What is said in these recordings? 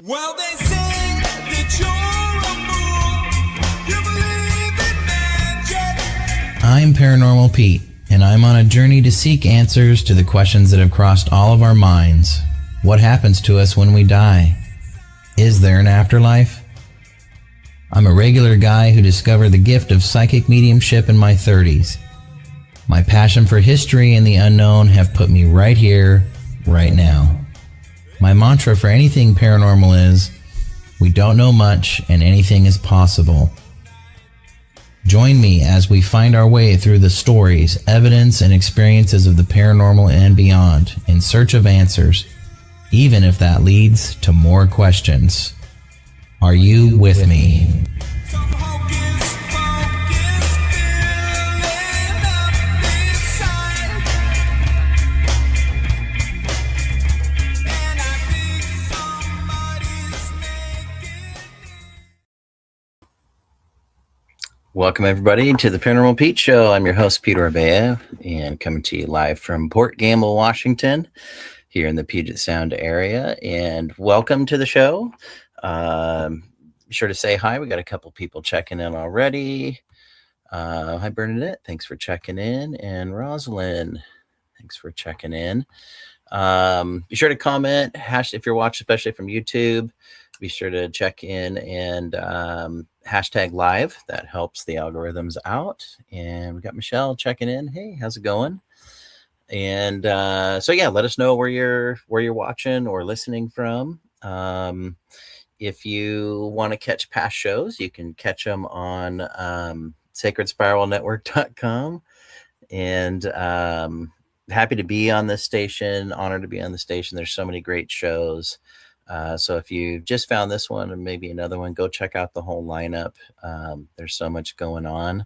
Well, they say that you're a fool. You believe in magic. I'm Paranormal Pete, and I'm on a journey to seek answers to the questions that have crossed all of our minds. What happens to us when we die? Is there an afterlife? I'm a regular guy who discovered the gift of psychic mediumship in my 30s. My passion for history and the unknown have put me right here, right now. My mantra for anything paranormal is, we don't know much and anything is possible. Join me as we find our way through the stories, evidence, and experiences of the paranormal and beyond in search of answers, even if that leads to more questions. Are you with me? Some hocus pocus filling up inside. And I think somebody's making. Welcome everybody to the Paranormal Pete Show. I'm your host Peter Orbea, and coming to you live from Port Gamble, Washington, here in the Puget Sound area. And welcome to the show. Be sure to say hi. We got a couple people checking in already. Hi Bernadette, thanks for checking in, and Rosalind, thanks for checking in. Be sure to comment, if you're watching, especially from YouTube. Be sure to check in and hashtag live. That helps the algorithms out. And we got Michelle checking in. Hey, how's it going? And so yeah, let us know where you're watching or listening from. If you want to catch past shows, you can catch them on SacredSpiralNetwork.com. And happy to be on this station. Honored to be on the station. There's so many great shows. So if you just found this one and maybe another one, go check out the whole lineup. There's so much going on.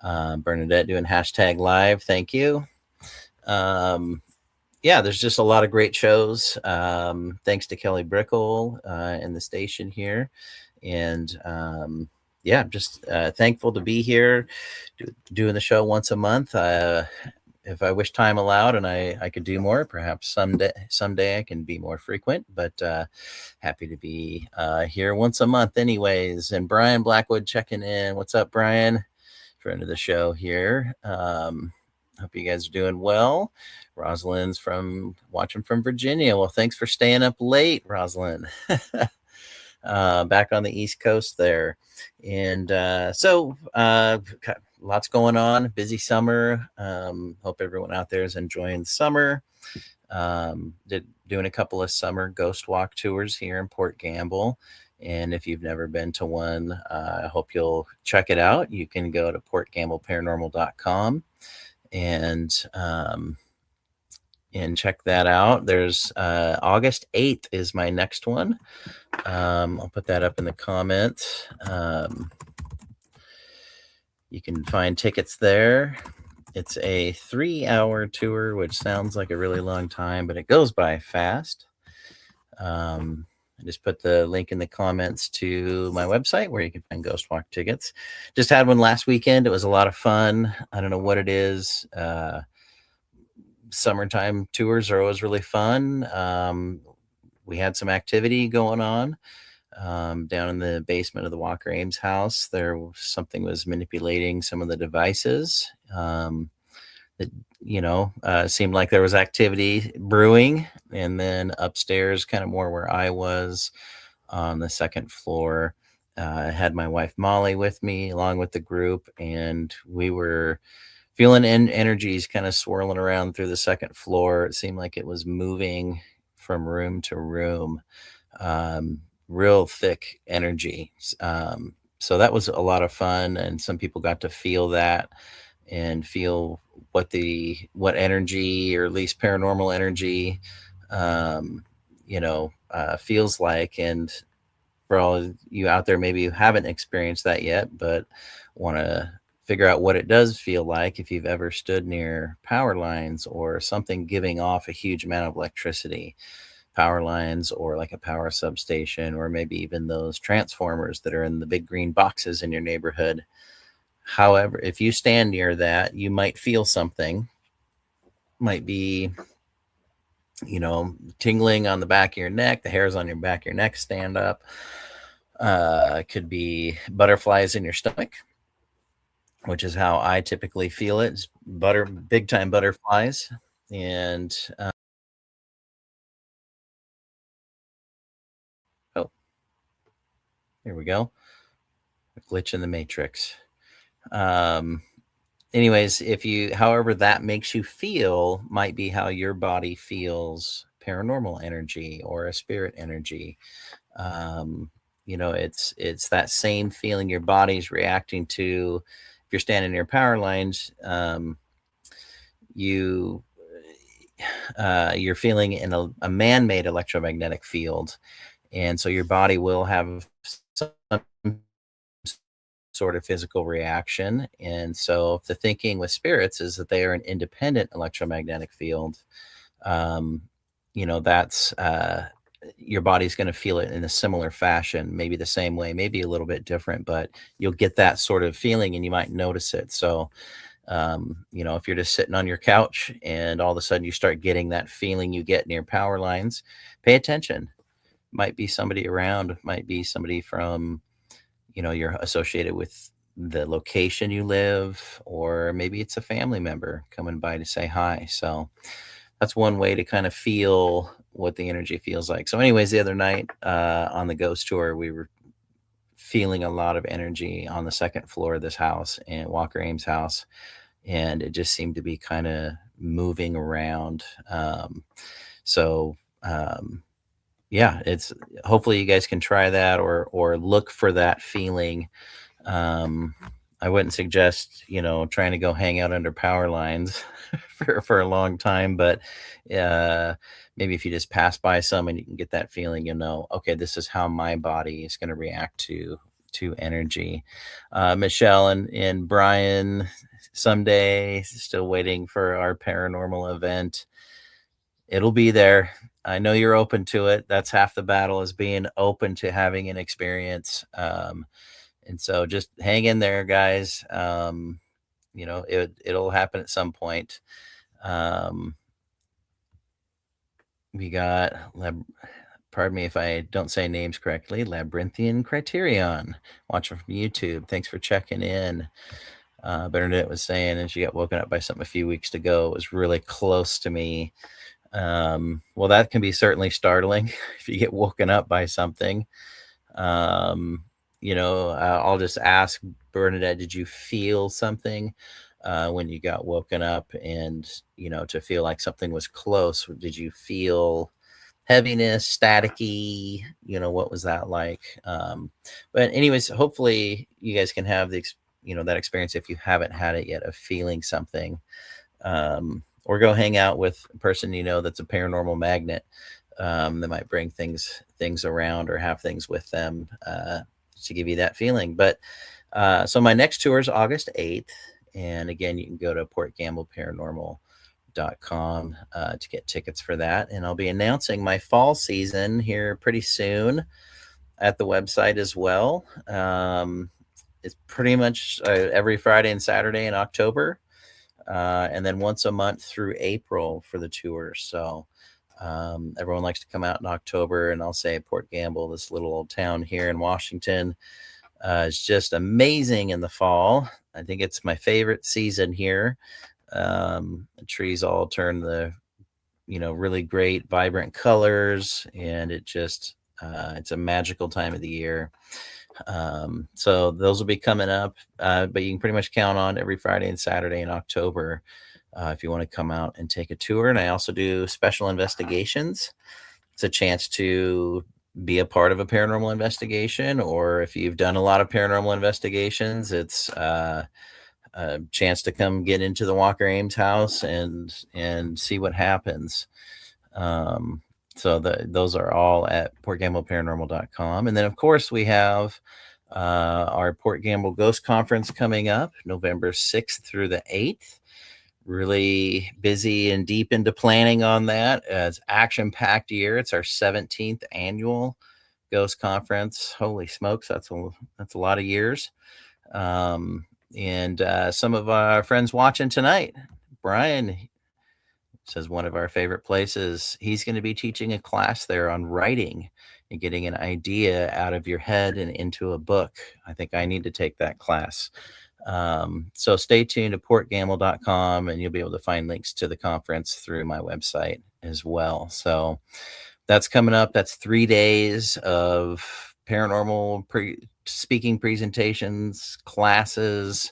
Bernadette doing hashtag live. Thank you. Yeah, there's just a lot of great shows. Thanks to Kelly Brickle and the station here. And yeah, just thankful to be here doing the show once a month. If I wish time allowed and I could do more, perhaps someday I can be more frequent, but happy to be here once a month anyways. And Brian Blackwood checking in. What's up, Brian? Friend of the show here. Hope you guys are doing well. Rosalind's watching from Virginia. Well, thanks for staying up late, Rosalind. Back on the East Coast there. And so lots going on. Busy summer. Hope everyone out there is enjoying the summer. Doing a couple of summer ghost walk tours here in Port Gamble. And if you've never been to one, I hope you'll check it out. You can go to portgambleparanormal.com and check that out. There's August 8th is my next one. I'll put that up in the comments. You can find tickets there. It's a 3-hour tour, which sounds like a really long time, but it goes by fast. I just put the link in the comments to my website where you can find Ghost Walk tickets. Just had one last weekend. It was a lot of fun. I don't know what it is. Summertime tours are always really fun. We had some activity going on down in the basement of the Walker Ames house. Something was manipulating some of the devices. That seemed like there was activity brewing. And then upstairs, kind of more where I was on the second floor, I had my wife Molly with me along with the group, and we were feeling energies kind of swirling around through the second floor. It seemed like it was moving from room to room, real thick energy. So that was a lot of fun, and some people got to feel that and feel what energy, or at least paranormal energy, feels like. And for all you out there, maybe you haven't experienced that yet, but want to figure out what it does feel like if you've ever stood near power lines or something giving off a huge amount of electricity, power lines or like a power substation, or maybe even those transformers that are in the big green boxes in your neighborhood. However, if you stand near that, you might feel something. Might be tingling on the back of your neck, the hairs on your back of your neck stand up. Could be butterflies in your stomach, which is how I typically feel it. It's big time butterflies. And oh, here we go. A glitch in the matrix. Anyways, however that makes you feel might be how your body feels paranormal energy or a spirit energy. um, it's that same feeling your body's reacting to. If you're standing near power lines, you you're feeling in a man-made electromagnetic field, and so your body will have some sort of physical reaction. And so if the thinking with spirits is that they are an independent electromagnetic field, um, that's your body's going to feel it in a similar fashion, maybe the same way, maybe a little bit different, but you'll get that sort of feeling and you might notice it. So, if you're just sitting on your couch and all of a sudden you start getting that feeling you get near power lines, pay attention. Might be somebody around, might be somebody from, you're associated with the location you live, or maybe it's a family member coming by to say hi. So that's one way to kind of feel what the energy feels like. So, anyways, the other night on the ghost tour, we were feeling a lot of energy on the second floor of this house and Walker Ames' house, and it just seemed to be kind of moving around. So, yeah, it's hopefully you guys can try that or look for that feeling. um, I wouldn't suggest, trying to go hang out under power lines for a long time, but uh, maybe if you just pass by some and you can get that feeling, okay, this is how my body is going to react to energy. Michelle and Brian, someday, still waiting for our paranormal event. It'll be there. I know you're open to it. That's half the battle, is being open to having an experience. And so just hang in there, guys. It'll happen at some point. Um, we got pardon me if I don't say names correctly, Labyrinthian Criterion, watching from YouTube. Thanks for checking in. Bernadette was saying, and she got woken up by something a few weeks ago. It was really close to me. Well, that can be certainly startling if you get woken up by something. I'll just ask Bernadette, did you feel something when you got woken up? And, to feel like something was close, did you feel heaviness, staticky? What was that like? But anyways, hopefully you guys can have that experience if you haven't had it yet, of feeling something. Or go hang out with a person that's a paranormal magnet. That might bring things around or have things with them to give you that feeling. But so my next tour is August 8th. And again, you can go to portgambleparanormal.com to get tickets for that. And I'll be announcing my fall season here pretty soon at the website as well. It's pretty much every Friday and Saturday in October. And then once a month through April for the tour. So everyone likes to come out in October, and I'll say Port Gamble, this little old town here in Washington, is just amazing in the fall. I think it's my favorite season here. The trees all turn the, really great, vibrant colors, and it's a magical time of the year. So those will be coming up, but you can pretty much count on every Friday and Saturday in October if you want to come out and take a tour. And I also do special investigations. It's a chance to be a part of a paranormal investigation, or if you've done a lot of paranormal investigations, it's a chance to come get into the Walker Ames house and see what happens. So those are all at portgambleparanormal.com. And then, of course, we have our Port Gamble Ghost Conference coming up November 6th through the 8th. Really busy and deep into planning on that. It's action-packed year. It's our 17th annual Ghost Conference. Holy smokes, that's a lot of years. And some of our friends watching tonight, Brian says one of our favorite places. He's going to be teaching a class there on writing and getting an idea out of your head and into a book. I think I need to take that class. So stay tuned to portgamble.com, and you'll be able to find links to the conference through my website as well. So that's coming up. That's 3 days of paranormal speaking presentations, classes,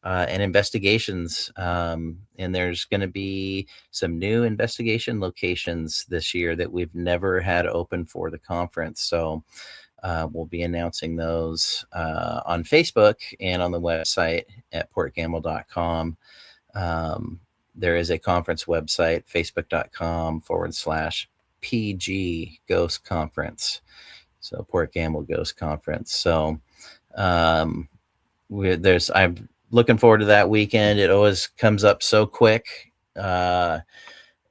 and investigations. And there's going to be some new investigation locations this year that we've never had open for the conference. So we'll be announcing those on Facebook and on the website at portgamble.com. There is a conference website, facebook.com/PG Ghost Conference. So Port Gamble Ghost Conference. So I'm looking forward to that weekend. It always comes up so quick, and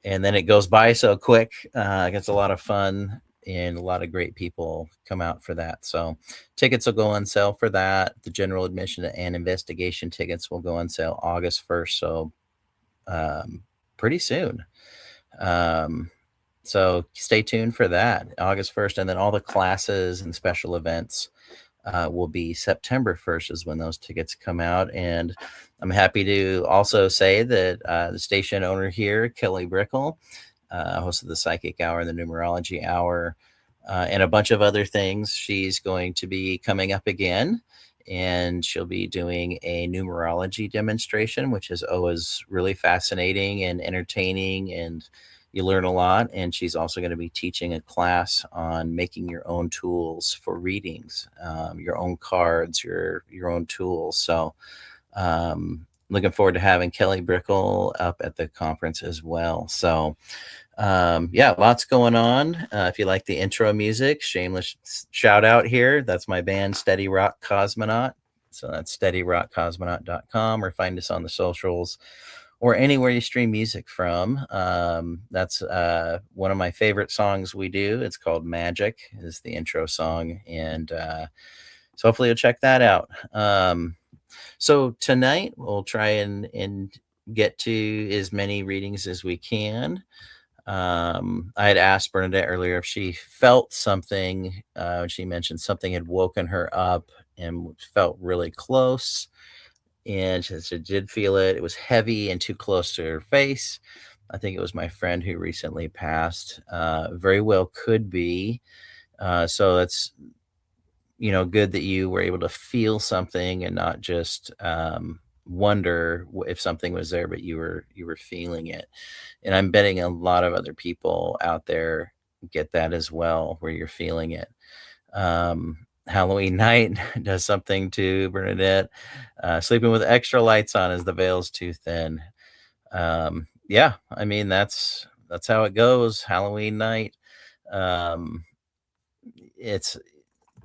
then it goes by so quick. It gets a lot of fun, and a lot of great people come out for that. So tickets will go on sale for that. The general admission and investigation tickets will go on sale August 1st. So pretty soon. So stay tuned for that, August 1st. And then all the classes and special events will be September 1st is when those tickets come out. And I'm happy to also say that the station owner here, Kelly Brickle, host of the Psychic Hour and the Numerology Hour, and a bunch of other things, she's going to be coming up again. And she'll be doing a numerology demonstration, which is always really fascinating and entertaining, and you learn a lot. And she's also going to be teaching a class on making your own tools for readings, your own cards, your own tools. So looking forward to having Kelly Brickle up at the conference as well. So yeah, lots going on. If you like the intro music, shameless shout out here. That's my band, Steady Rock Cosmonaut. So that's steadyrockcosmonaut.com, or find us on the socials or anywhere you stream music from. That's one of my favorite songs we do. It's called Magic, is the intro song. And so hopefully you'll check that out. So tonight we'll try and get to as many readings as we can. I had asked Bernadette earlier if she felt something. She mentioned something had woken her up and felt really close. And she did feel it. It was heavy and too close to her face. I think it was my friend who recently passed. Very well could be. So it's, good that you were able to feel something and not just wonder if something was there, but you were feeling it. And I'm betting a lot of other people out there get that as well, where you're feeling it. Halloween night does something to Bernadette. Sleeping with extra lights on as the veil's too thin. Yeah, I mean, that's how it goes. Halloween night. It's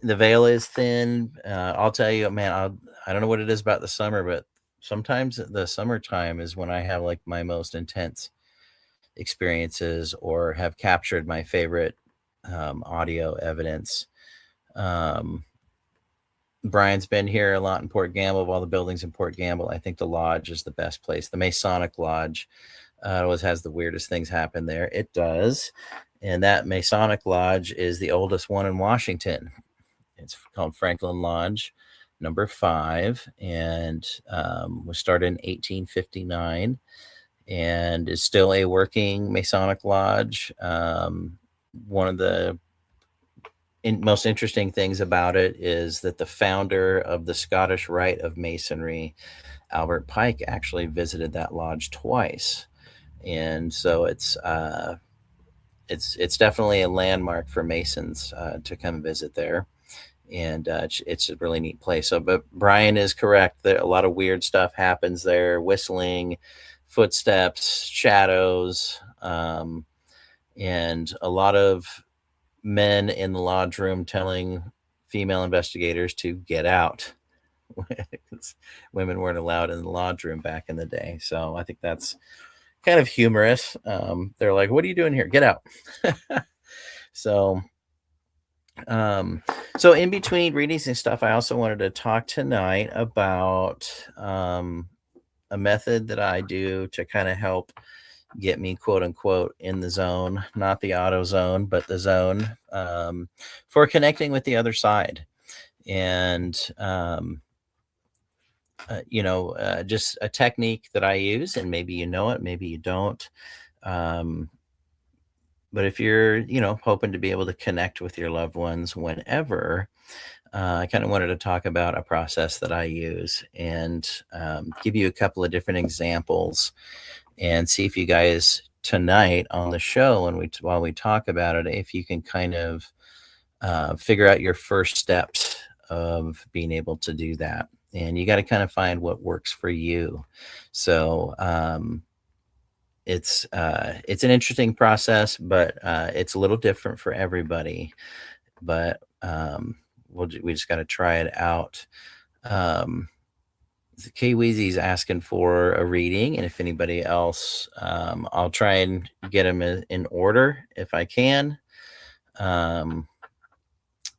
the veil is thin. I'll tell you, man, I don't know what it is about the summer, but sometimes the summertime is when I have like my most intense experiences, or have captured my favorite audio evidence. Brian's been here a lot in Port Gamble. Of all the buildings in Port Gamble, I think the Lodge is the best place. The Masonic Lodge always has the weirdest things happen there. It does. And that Masonic Lodge is the oldest one in Washington. It's called Franklin Lodge number 5, and was started in 1859 and is still a working Masonic Lodge. One of the most interesting things about it is that the founder of the Scottish Rite of Masonry, Albert Pike, actually visited that lodge twice. And so it's definitely a landmark for Masons to come visit there. And it's a really neat place. So, but Brian is correct that a lot of weird stuff happens there: whistling, footsteps, shadows, and a lot of men in the lodge room telling female investigators to get out. Women weren't allowed in the lodge room back in the day. So I think that's kind of humorous. They're like, "What are you doing here? Get out." So in between readings and stuff, I also wanted to talk tonight about a method that I do to kind of help get me, quote unquote, in the zone, not the auto zone, but the zone, for connecting with the other side. And, just a technique that I use, and maybe you know it, maybe you don't. Um, but if you're, hoping to be able to connect with your loved ones whenever, I kind of wanted to talk about a process that I use and give you a couple of different examples and see if you guys tonight on the show, and while we talk about it, if you can kind of figure out your first steps of being able to do that. And you got to kind of find what works for you. So it's an interesting process, but it's a little different for everybody. But we just got to try it out. Um, K Weezy's asking for a reading, and if anybody else, I'll try and get them in order if I can,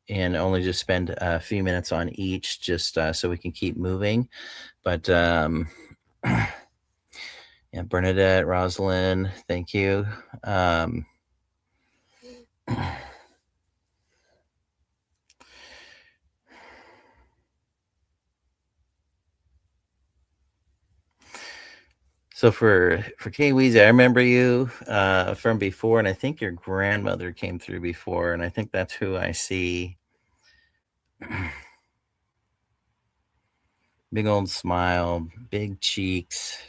and only just spend a few minutes on each, just so we can keep moving. But yeah, Bernadette, Rosalind, thank you. So for Kay Weezy, I remember you from before, and I think your grandmother came through before, and I think that's who I see. Big old smile, big cheeks,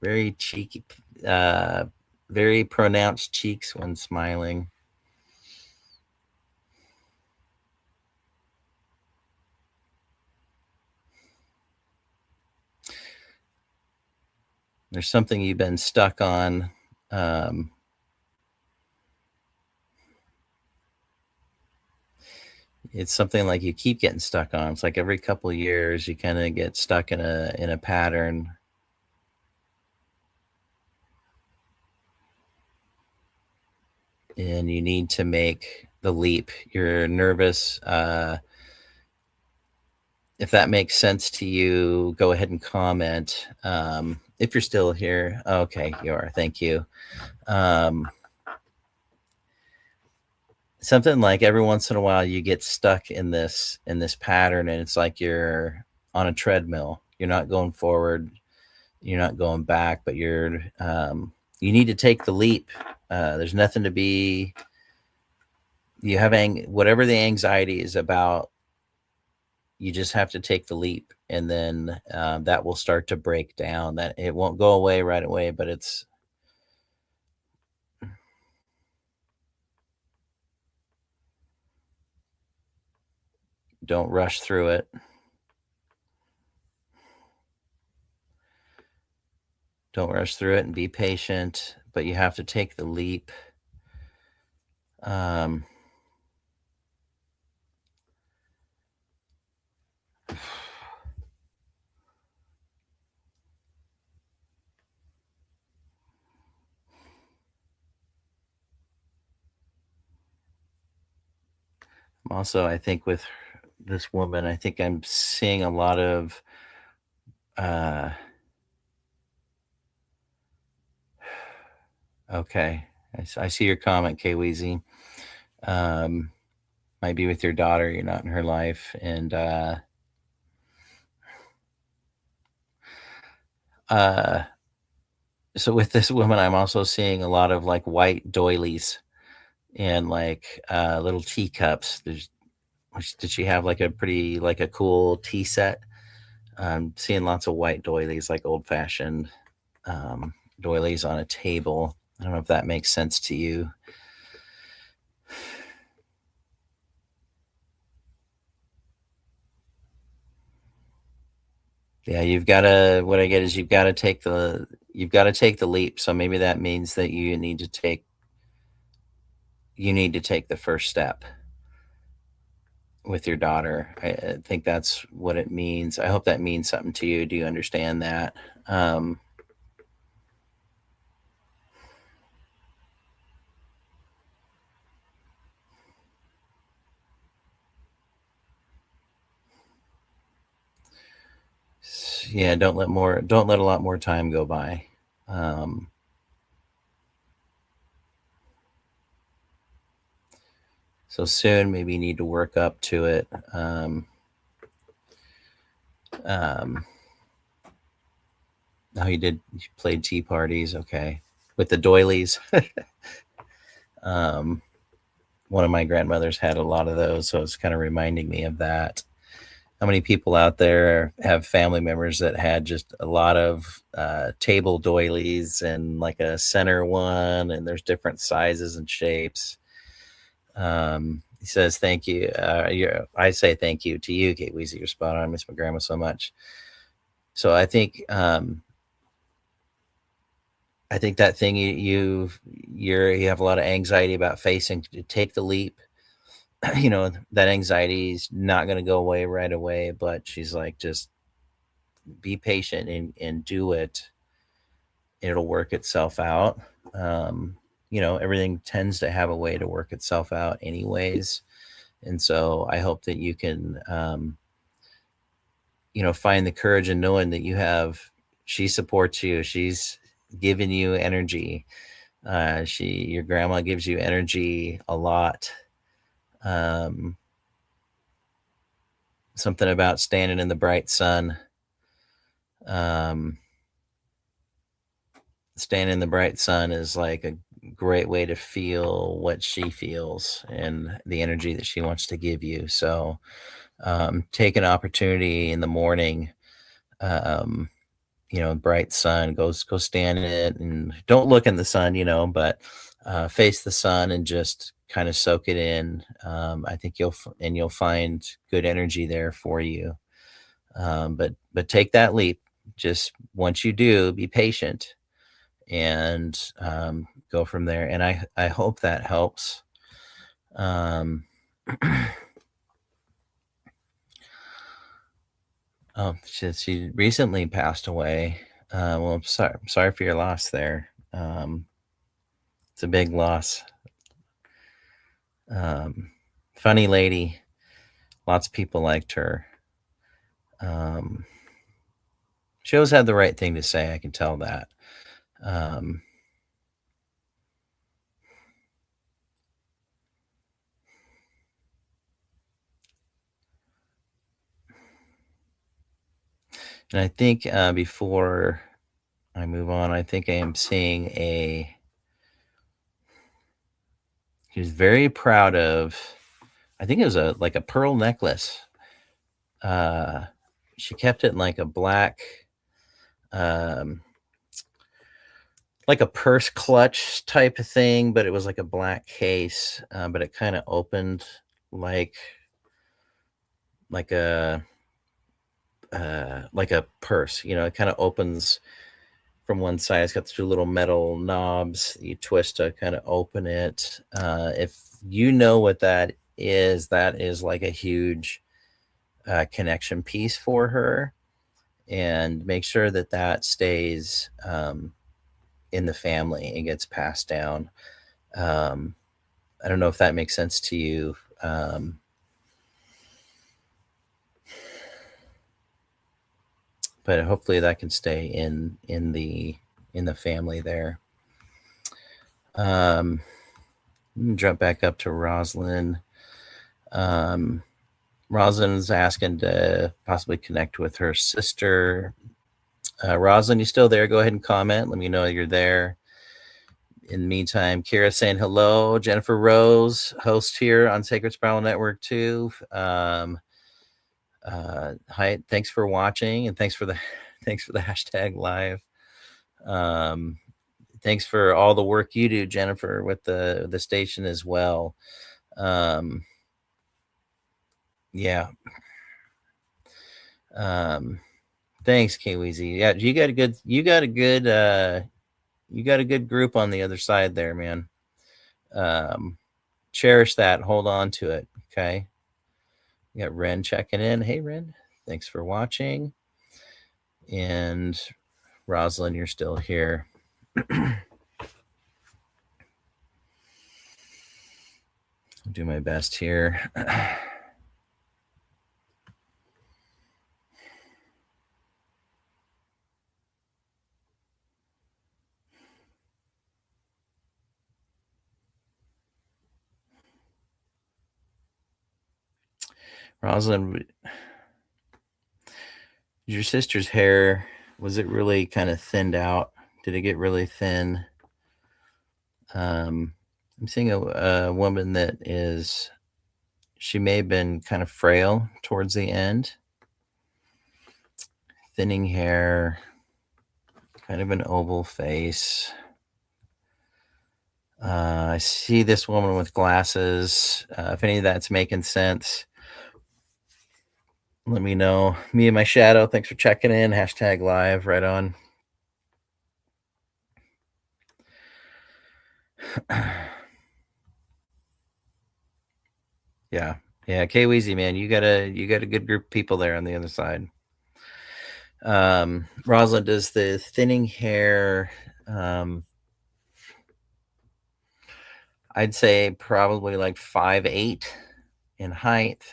very cheeky, uh, very pronounced cheeks when smiling. There's something you've been stuck on. It's something like you keep getting stuck on. It's like every couple of years you kind of get stuck in a pattern. And you need to make the leap. You're nervous. If that makes sense to you, go ahead and comment. If you're still here, okay, you are. Thank you. Something like every once in a while you get stuck in this pattern, and it's like you're on a treadmill. You're not going forward, you're not going back, but you need to take the leap. There's nothing to be. You have whatever the anxiety is about. You just have to take the leap, and then that will start to break down. That it won't go away right away, but don't rush through it. Don't rush through it, and be patient, but you have to take the leap. I'm also, I think with this woman, I think I'm seeing a lot of okay. I see your comment, K Weezy. Might be with your daughter. You're not in her life, and so with this woman, I'm also seeing a lot of like white doilies and like little teacups. Did she have like a pretty like a cool tea set? I'm seeing lots of white doilies, like old fashioned doilies on a table. I don't know if that makes sense to you. Yeah, what I get is you've got to take the leap. So maybe that means that you need to take the first step with your daughter. I think that's what it means. I hope that means something to you. Do you understand that? Yeah, don't let a lot more time go by. So soon, maybe you need to work up to it. Oh, you played tea parties, okay, with the doilies. One of my grandmothers had a lot of those, so it's kind of reminding me of that. How many people out there have family members that had just a lot of table doilies and like a center one, and there's different sizes and shapes. He says, "Thank you." I say thank you to you, Kate Weezy. You're spot on. I miss my grandma so much. So I think that thing you have a lot of anxiety about facing. Take the leap. That anxiety is not going to go away right away. But she's like, just be patient and do it. It'll work itself out. Everything tends to have a way to work itself out, anyways. And so I hope that you can, find the courage in knowing that she supports you. She's giving you energy. Your grandma gives you energy a lot. Something about standing in the bright sun. Standing in the bright sun is like a great way to feel what she feels and the energy that she wants to give you. So take an opportunity in the morning, bright sun, go stand in it, and don't look in the sun, but face the sun and just kind of soak it in. I think you'll find good energy there for you. But take that leap. Just once you do, be patient and go from there. And I hope that helps. Um, oh, she recently passed away. Well, I'm sorry for your loss there. It's a big loss. Funny lady. Lots of people liked her. She always had the right thing to say. I can tell that. Um, and I think before I move on, I think I am seeing he was very proud of, I think it was like a pearl necklace. She kept it in like a black, um, like a purse clutch type of thing, but it was like a black case, but it kind of opened like like a like a purse. It kind of opens from one side. It's got two little metal knobs you twist to kind of open it. If you know what that is like a huge connection piece for her, and make sure that stays in the family and gets passed down. I don't know if that makes sense to you. But hopefully that can stay in the family there. Jump back up to Rosalind. Rosalind's asking to possibly connect with her sister. Rosalind, you still there? Go ahead and comment. Let me know you're there. In the meantime, Kira saying hello. Jennifer Rose, host here on Sacred Spiral Network too. Hi, thanks for watching, and thanks for the hashtag live. Thanks for all the work you do, Jennifer, with the station as well. Yeah. Thanks, KWZ. Yeah, you got a good group on the other side there, man. Cherish that. Hold on to it. Okay. We got Ren checking in. Hey, Ren. Thanks for watching. And Rosalind, you're still here. I'll do my best here. Rosalind, your sister's hair, was it really kind of thinned out? Did it get really thin? I'm seeing a woman that is, she may have been kind of frail towards the end. Thinning hair, kind of an oval face. I see this woman with glasses. If any of that's making sense, let me know. Me and my shadow, thanks for checking in. Hashtag live, right on. Yeah. K Weezy, man, you got a good group of people there on the other side. Rosalind, does the thinning hair, I'd say probably like 5'8" in height.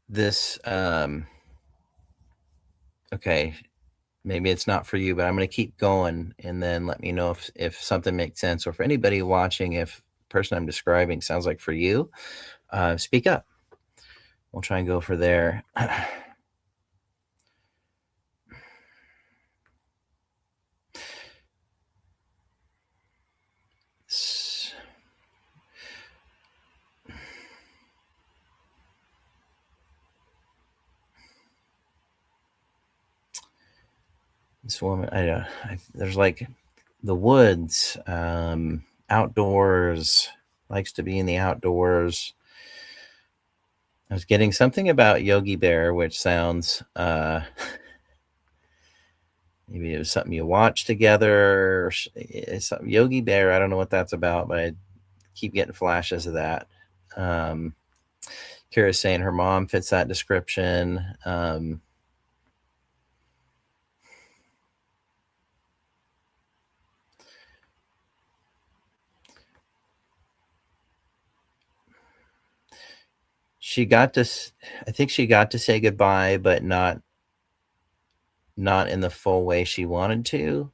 This okay, maybe it's not for you, but I'm going to keep going and then let me know if something makes sense, or if anybody watching, if the person I'm describing sounds like for you, speak up. We'll try and go for there. This woman, there's like the woods, outdoors, likes to be in the outdoors. I was getting something about Yogi Bear, which sounds maybe it was something you watched together. It's something Yogi Bear. I don't know what that's about, but I keep getting flashes of that. Kira's saying her mom fits that description. She got to, I think she got to say goodbye, but not in the full way she wanted to.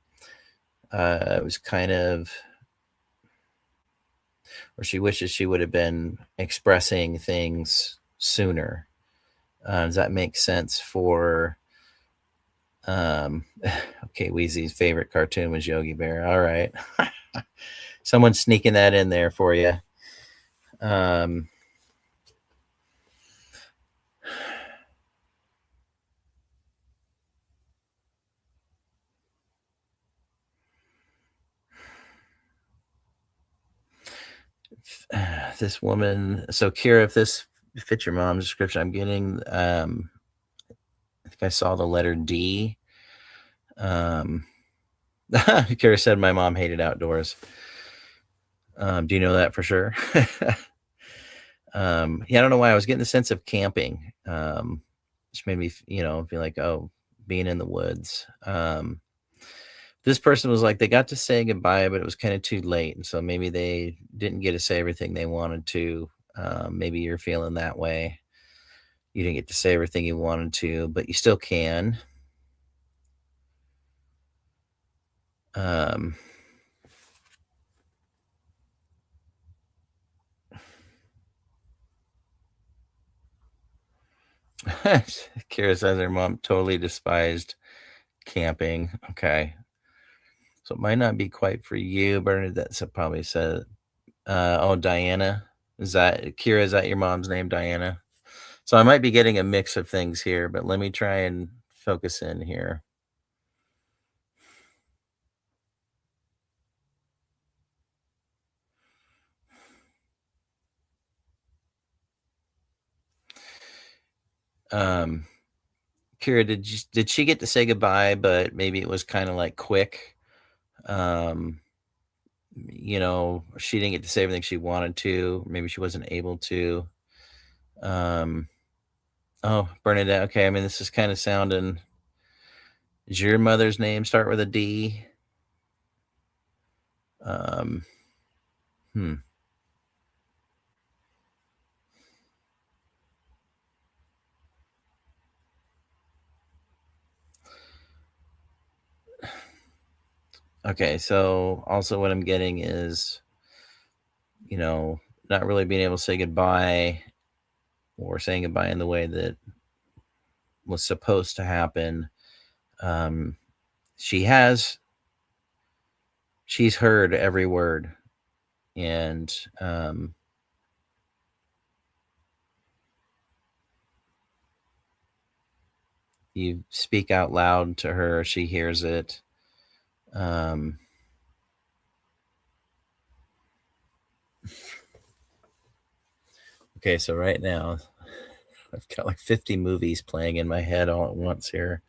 It was kind of, or she wishes she would have been expressing things sooner. Does that make sense for? Okay, Wheezy's favorite cartoon was Yogi Bear. All right, someone's sneaking that in there for you. This woman. So Kira, if this fits your mom's description, I'm getting. I think I saw the letter D. Kira said my mom hated outdoors. Do you know that for sure? Yeah, I don't know why I was getting the sense of camping. Which made me, feel like, oh, being in the woods. This person was like, they got to say goodbye, but it was kind of too late. And so maybe they didn't get to say everything they wanted to. Maybe you're feeling that way. You didn't get to say everything you wanted to, but you still can. Kira says her mom totally despised camping. Okay. So it might not be quite for you, Bernadette probably said, oh, Diana. Is that Kira? Is that your mom's name, Diana? So I might be getting a mix of things here, but let me try and focus in here. Kira, did she get to say goodbye, but maybe it was kind of like quick? She didn't get to say everything she wanted to. Maybe she wasn't able to. Oh, Bernadette. Okay, I mean, this is kind of sounding. Does your mother's name start with a D? Hmm. Okay, so also what I'm getting is, you know, not really being able to say goodbye or saying goodbye in the way that was supposed to happen. Um, she has, she's heard every word, and you speak out loud to her, she hears it. Um, okay, so right now I've got like 50 movies playing in my head all at once here.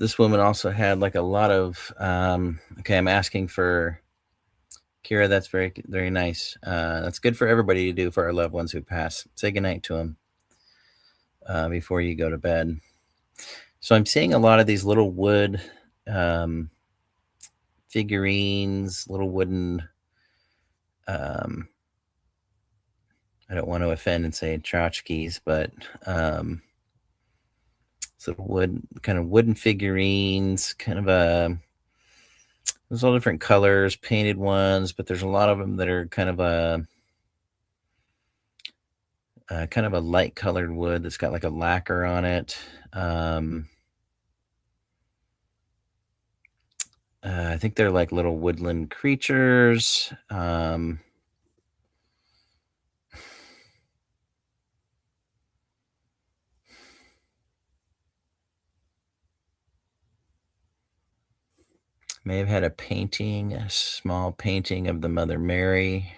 This woman also had like a lot of okay, I'm asking for Kira. That's very, very nice. That's good for everybody to do for our loved ones who pass. Say goodnight to them before you go to bed. So I'm seeing a lot of these little wood um, figurines, little wooden. Um, I don't want to offend and say tchotchkes, but sort of wood, kind of wooden figurines, kind of a. There's all different colors, painted ones, but there's a lot of them that are kind of a light colored wood that's got like a lacquer on it. Um, I think they're like little woodland creatures. May have had a painting, a small painting of the Mother Mary.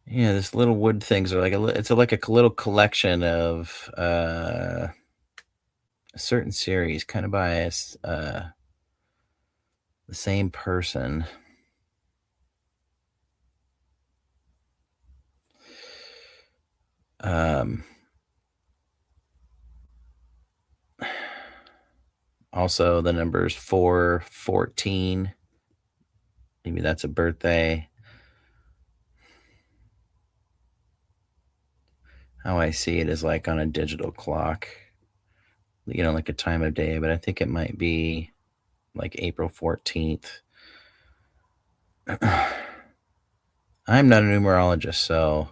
Yeah, this little wood things are like it's like a little collection of a certain series, kind of by the same person. Um, Also, the numbers 414. Maybe that's a birthday. How I see it is like on a digital clock, like a time of day, but I think it might be like April 14th. I'm not a numerologist, so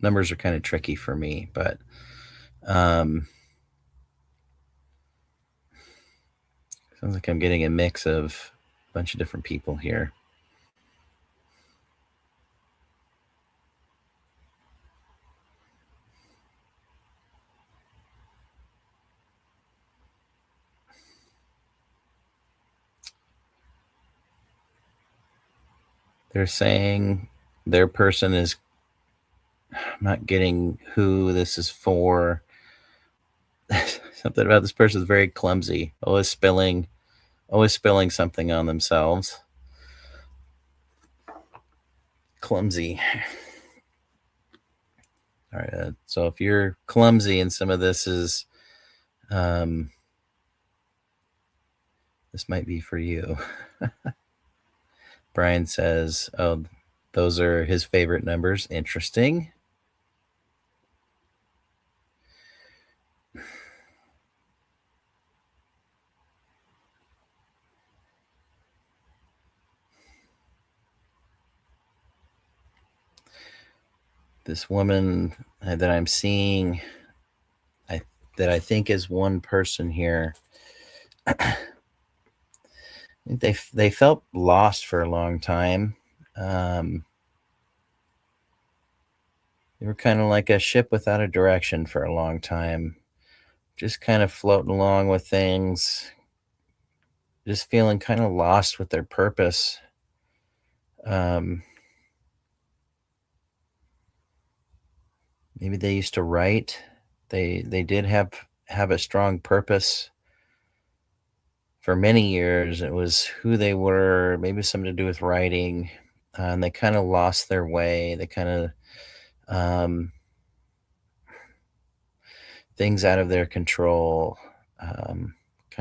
numbers are kind of tricky for me, but um, sounds like I'm getting a mix of a bunch of different people here. They're saying their person is, I'm not getting who this is for. Something about this person is very clumsy, always spilling something on themselves. Clumsy. All right. So if you're clumsy and some of this is, um, this might be for you. Brian says, "Oh, those are his favorite numbers. Interesting." This woman that I'm seeing, I that I think is one person here. They felt lost for a long time. Um, they were kind of like a ship without a direction for a long time, just kind of floating along with things, just feeling kind of lost with their purpose. Um, Maybe they used to write. They did have a strong purpose for many years. It was who they were, maybe something to do with writing, and they kind of lost their way. Um, things out of their control kind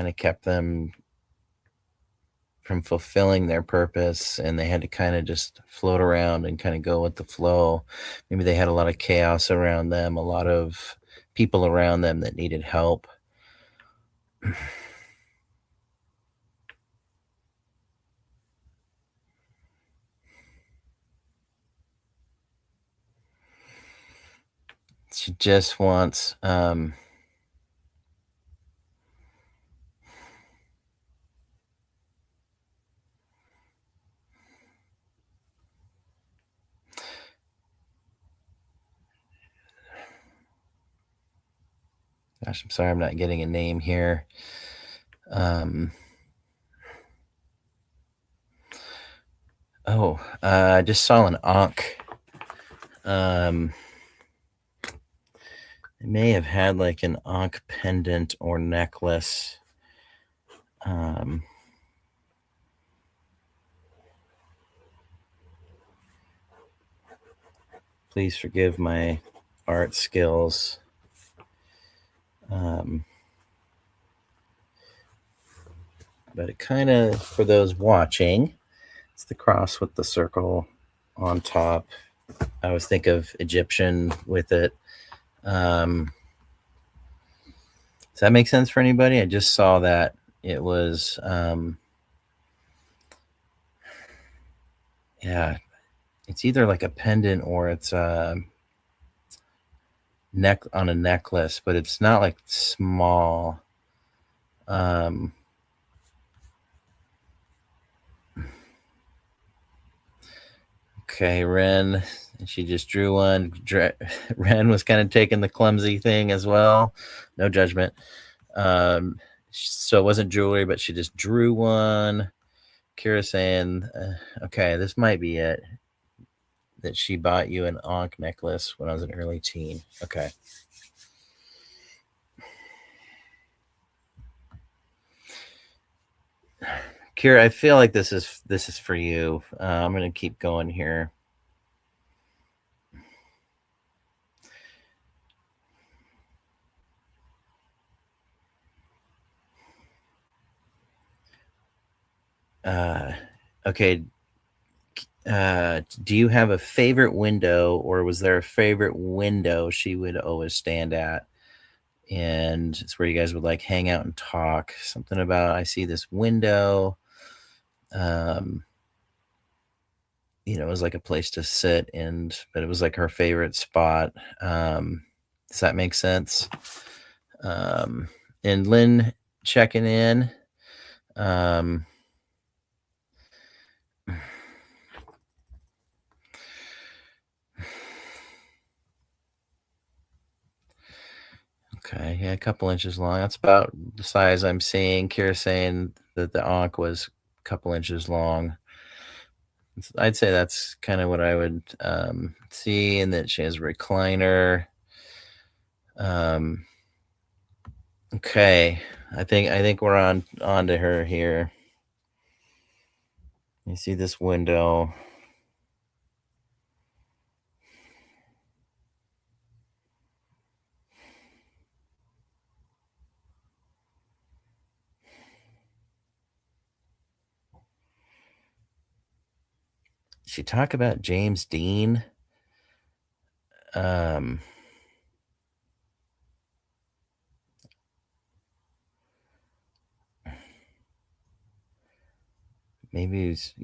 of kept them from fulfilling their purpose, and they had to kind of just float around and kind of go with the flow. Maybe they had a lot of chaos around them, a lot of people around them that needed help. She just wants gosh, I'm sorry I'm not getting a name here. I just saw an ankh. They may have had like an ankh pendant or necklace. Please forgive my art skills. But it kind of, for those watching, it's the cross with the circle on top. I always think of Egyptian with it. Does that make sense for anybody? I just saw that it was, yeah, it's either like a pendant or it's a neck on a necklace, but it's not like small. Okay, Ren, she just drew one. Ren was kind of taking the clumsy thing as well. No judgment. So it wasn't jewelry, but she just drew one. Kira saying, okay, this might be it. That she bought you an ankh necklace when I was an early teen. Okay. Kira, I feel like this is for you. I'm going to keep going here. Okay. Do you have a favorite window, or was there a favorite window she would always stand at? And it's where you guys would like hang out and talk. Something about, I see this window. It was like a place to sit, but it was like her favorite spot. Does that make sense? And Lynn checking in. Okay, yeah, a couple inches long. That's about the size I'm seeing. Kira saying that the ankh was a couple inches long. I'd say that's kind of what I would see, and that she has a recliner. Okay, I think we're on to her here. You see this window. She talk about James Dean. Maybe he's,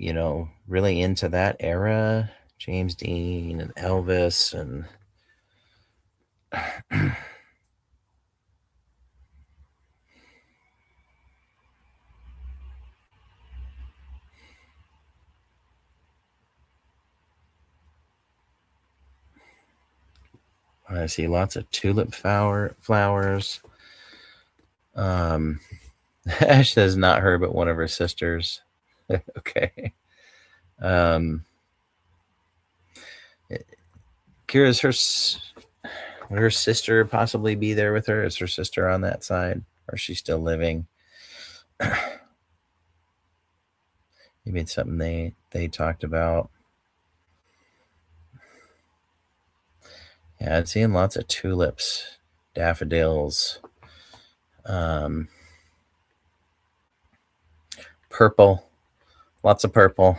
really into that era. James Dean and Elvis and I see lots of tulip flowers. Ash says not her, but one of her sisters. Okay. Kira's would her sister possibly be there with her? Is her sister on that side, or is she still living? Maybe it's something they talked about. Yeah, I'm seeing lots of tulips. daffodils, purple, lots of purple,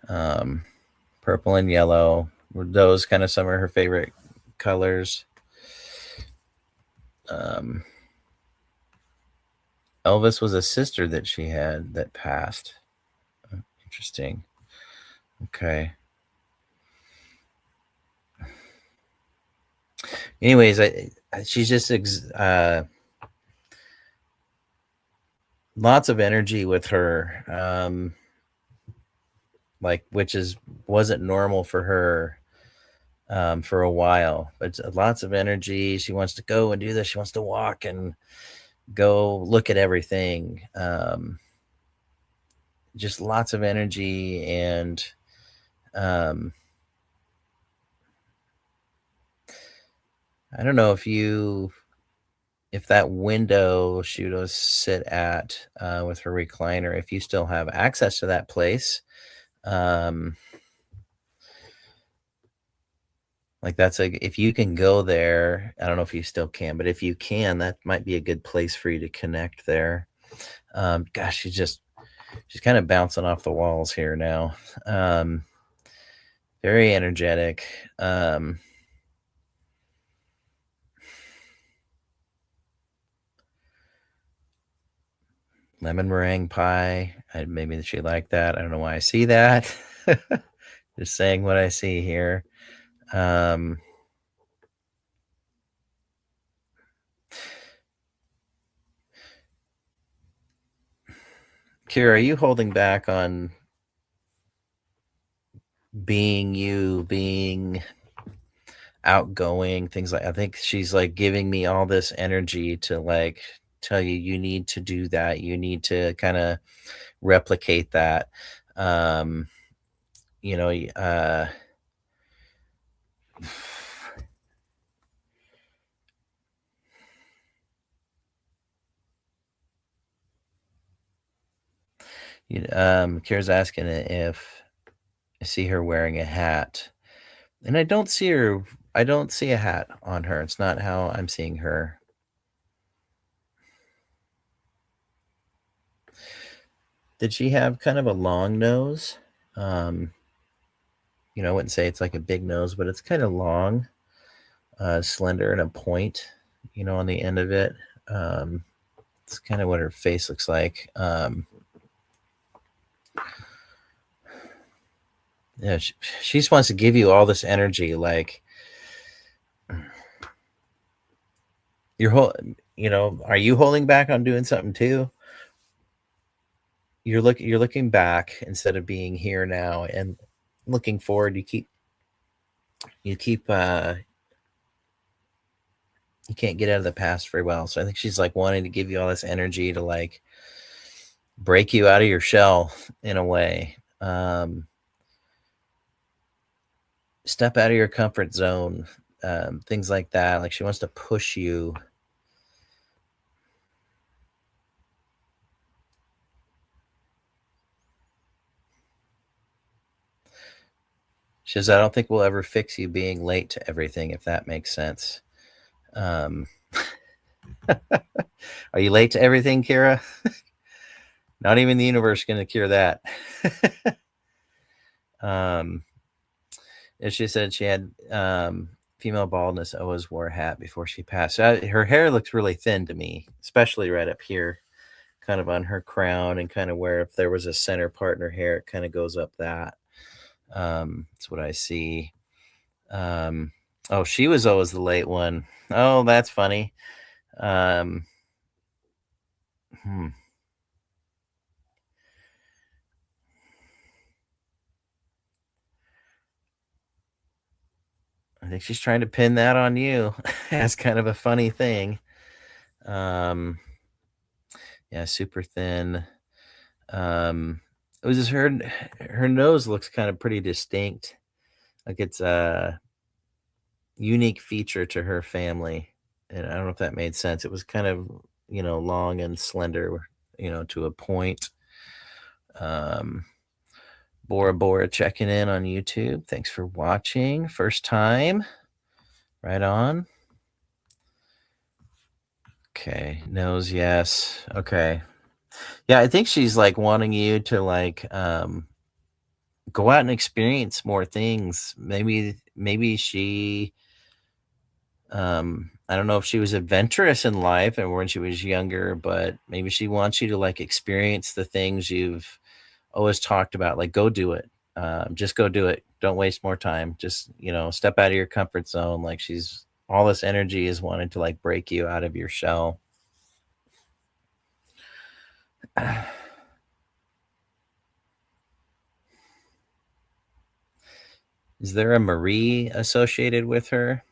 purple and yellow. Were those kind of some of her favorite colors? Elvis was a sister that she had that passed. Interesting. Okay. Anyways, she's just lots of energy with her, like which wasn't normal for her for a while. But lots of energy. She wants to go and do this. She wants to walk and go look at everything. Just lots of energy and I don't know if that window she would sit at with her recliner, if you still have access to that place. Like that's if you can go there, I don't know if you still can, but if you can, that might be a good place for you to connect there. Gosh, she's kind of bouncing off the walls here now. Very energetic. Lemon meringue pie. Maybe she liked that. I don't know why I see that. Just saying what I see here. Kira, are you holding back on being outgoing, things like I think she's like giving me all this energy to like tell you need to do that. You need to kind of replicate that. You know, Kira's asking if I see her wearing a hat. And I don't see a hat on her. It's not how I'm seeing her. Did she have kind of a long nose? I wouldn't say it's like a big nose, but it's kind of long, slender, and a point, on the end of it. It's kind of what her face looks like. Yeah, she just wants to give you all this energy, like are you holding back on doing something too? You're looking back instead of being here now and looking forward. You can't get out of the past very well. So I think she's like wanting to give you all this energy to like break you out of your shell in a way. Step out of your comfort zone, things like that. Like she wants to push you. She says, I don't think we'll ever fix you being late to everything, if that makes sense. Are you late to everything, Kira? Not even the universe going to cure that. And she said she had female baldness, always wore a hat before she passed. So her hair looks really thin to me, especially right up here, kind of on her crown and kind of where if there was a center part in her hair, it kind of goes up that. That's what I see. Oh, she was always the late one. Oh, that's funny. I think she's trying to pin that on you. That's kind of a funny thing. Yeah, super thin. It was just her nose looks kind of pretty distinct. Like it's a unique feature to her family. And I don't know if that made sense. It was kind of, long and slender, to a point. Bora Bora checking in on YouTube. Thanks for watching. First time. Right on. Okay. Nose, yes. Okay. Yeah, I think she's like wanting you to like go out and experience more things. Maybe she I don't know if she was adventurous in life and when she was younger, but maybe she wants you to like experience the things you've always talked about. Like go do it. Just go do it. Don't waste more time. Just, step out of your comfort zone. Like she's all this energy is wanting to like break you out of your shell. Is there a Marie associated with her?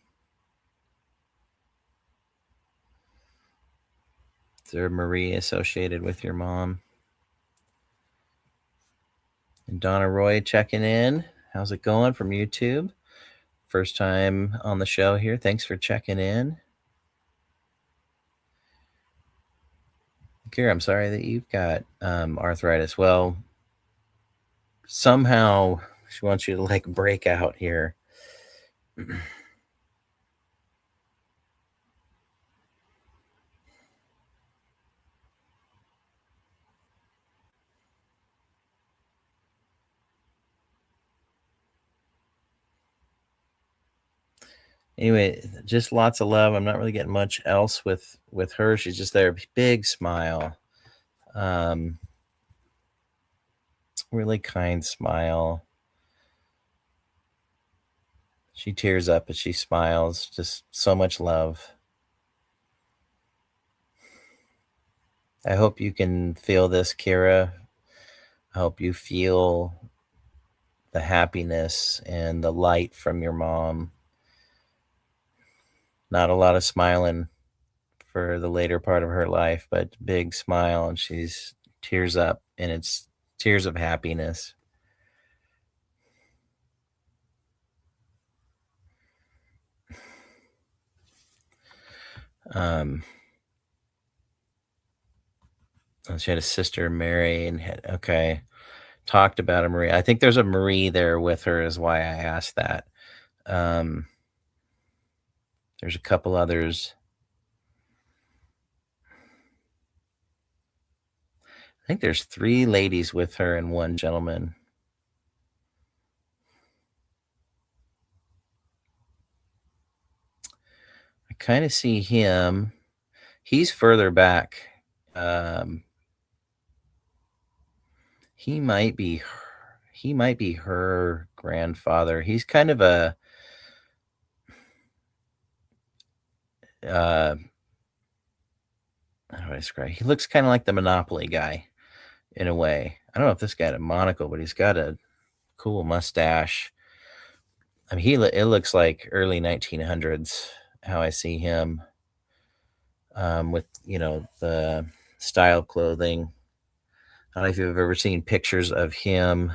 Is there a Marie associated with your mom? And Donna Roy checking in. How's it going from YouTube? First time on the show here. Thanks for checking in. Kira, I'm sorry that you've got arthritis. Well, somehow she wants you to like break out here. Anyway, just lots of love. I'm not really getting much else with her. She's just there, big smile, really kind smile. She tears up as she smiles. Just so much love. I hope you can feel this, Kira. I hope you feel the happiness and the light from your mom. Not a lot of smiling for the later part of her life, but big smile, and she's tears up, and it's tears of happiness. She had a sister, Mary, and okay, talked about a Marie. I think there's a Marie there with her, is why I asked that. Um, there's a couple others. I think there's 3 ladies with her and 1 gentleman. I kind of see him. He's further back. He might be her grandfather. He's kind of a how do I describe? He looks kind of like the Monopoly guy in a way. I don't know if this guy had a monocle, but he's got a cool mustache. I mean, it looks like early 1900s. How I see him, with the style of clothing. I don't know if you've ever seen pictures of him.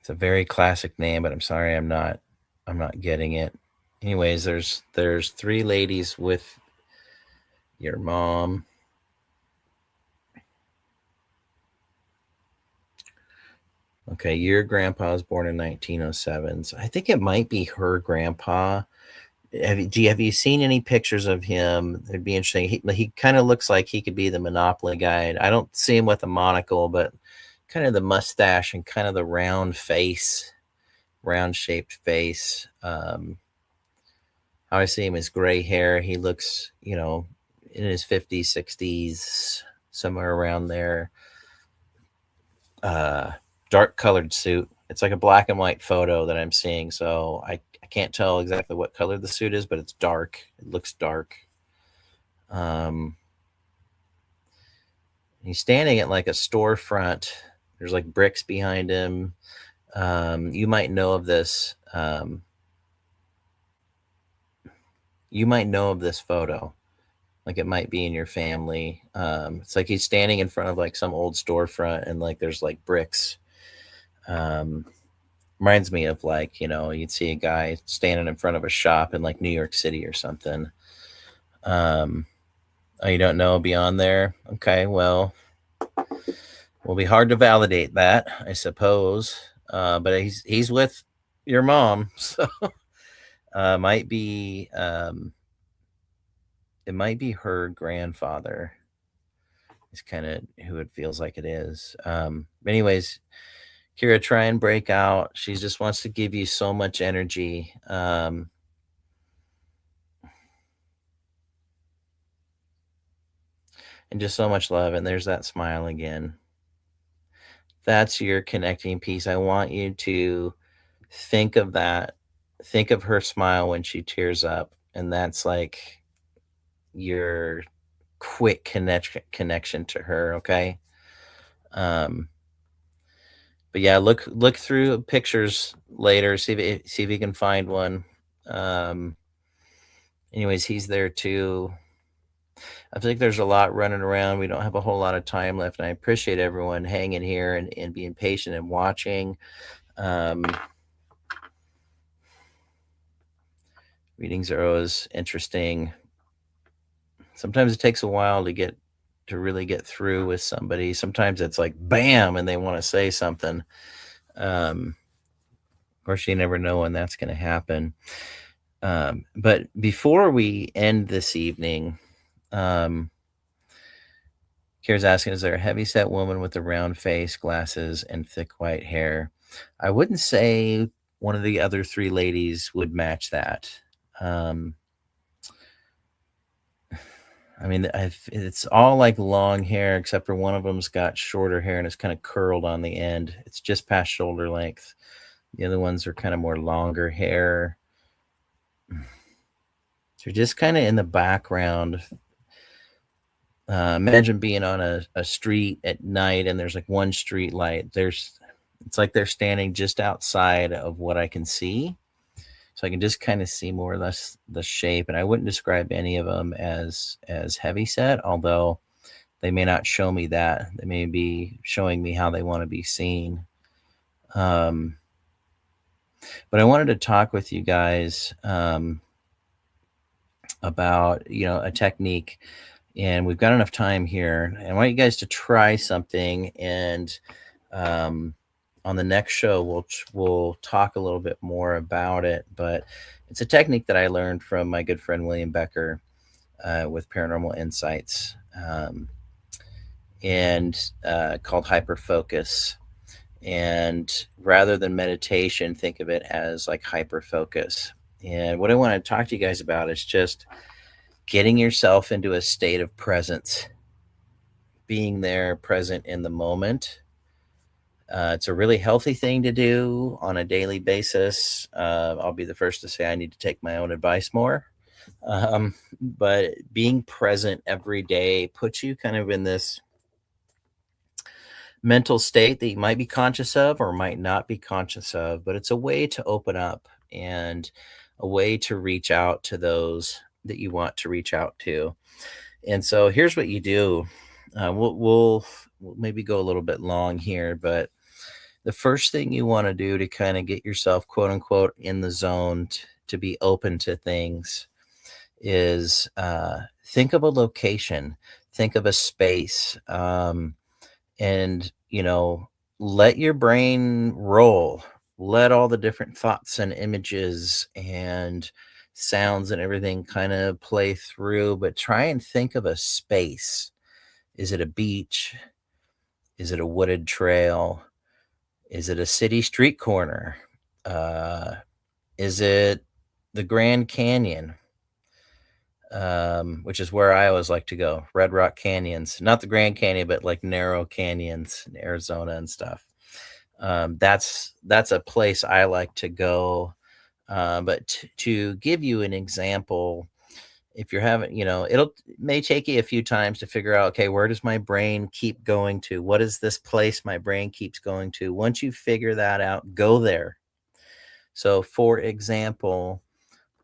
It's a very classic name, but I'm sorry I'm not getting it. Anyways, there's 3 ladies with your mom. Okay, your grandpa was born in 1907. So I think it might be her grandpa. Have you seen any pictures of him? It'd be interesting. He kind of looks like he could be the Monopoly guy. I don't see him with a monocle, but kind of the mustache and kind of the round shaped face. How I see him is gray hair. He looks, in his 50s, 60s, somewhere around there. Dark colored suit. It's like a black and white photo that I'm seeing. So I can't tell exactly what color the suit is, but it's dark. It looks dark. He's standing at like a storefront. There's like bricks behind him. You might know of this. You might know of this photo. Like it might be in your family. It's like he's standing in front of like some old storefront and like there's like bricks. Reminds me of like, you'd see a guy standing in front of a shop in like New York City or something. Oh, you don't know beyond there? Okay, well, will be hard to validate that, I suppose. but he's with your mom, so might be it might be her grandfather. Is kind of who it feels like it is. Anyways, Kira, try and break out. She just wants to give you so much energy. And just so much love. And there's that smile again. That's your connecting piece. I want you to think of that. Think of her smile when she tears up. And that's like your quick connection to her. Okay. Um, but yeah, look through pictures later. See if you can find one. Um, anyways, he's there too. I think there's a lot running around. We don't have a whole lot of time left, and I appreciate everyone hanging here and being patient and watching. Um, readings are always interesting. Sometimes it takes a while to really get through with somebody. Sometimes it's like bam, and they want to say something. Of course, you never know when that's going to happen. But before we end this evening, Kira's asking, is there a heavyset woman with a round face, glasses, and thick white hair? I wouldn't say one of the other three ladies would match that. Um, I mean, it's all like long hair, except for one of them's got shorter hair and it's kind of curled on the end. It's just past shoulder length. The other ones are kind of more longer hair. They're just kind of in the background. Imagine being on a street at night and there's like one street light. It's like they're standing just outside of what I can see. So I can just kind of see more or less the shape. And I wouldn't describe any of them as heavy set, although they may not show me that. They may be showing me how they want to be seen. But I wanted to talk with you guys about, a technique. And we've got enough time here. And I want you guys to try something. And on the next show, we'll talk a little bit more about it. But it's a technique that I learned from my good friend William Becker with Paranormal Insights, and called hyperfocus. And rather than meditation, think of it as like hyperfocus. And what I want to talk to you guys about is just getting yourself into a state of presence, being there, present in the moment. It's a really healthy thing to do on a daily basis. I'll be the first to say I need to take my own advice more. But being present every day puts you kind of in this mental state that you might be conscious of or might not be conscious of, but it's a way to open up and a way to reach out to those that you want to reach out to. And so here's what you do. We'll maybe go a little bit long here, but the first thing you want to do to kind of get yourself, quote unquote, in the zone to be open to things is think of a location, think of a space, and, let your brain roll. Let all the different thoughts and images and sounds and everything kind of play through, but try and think of a space. Is it a beach? Is it a wooded trail? Is it a city street corner? Is it the Grand Canyon? Which is where I always like to go. Red Rock Canyons, not the Grand Canyon, but like narrow canyons in Arizona and stuff. That's a place I like to go. But to give you an example, if you're having, it may take you a few times to figure out, okay, where does my brain keep going to? What is this place my brain keeps going to? Once you figure that out, go there. So, for example,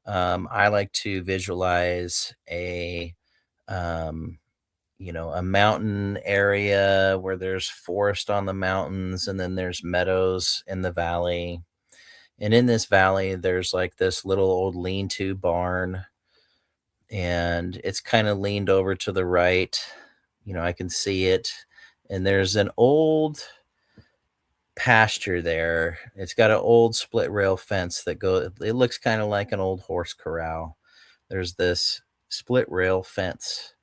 I like to visualize a mountain area where there's forest on the mountains and then there's meadows in the valley. And in this valley, there's like this little old lean-to barn, and it's kind of leaned over to the right. I can see it. And there's an old pasture there. It's got an old split rail fence that it looks kind of like an old horse corral. There's this split rail fence.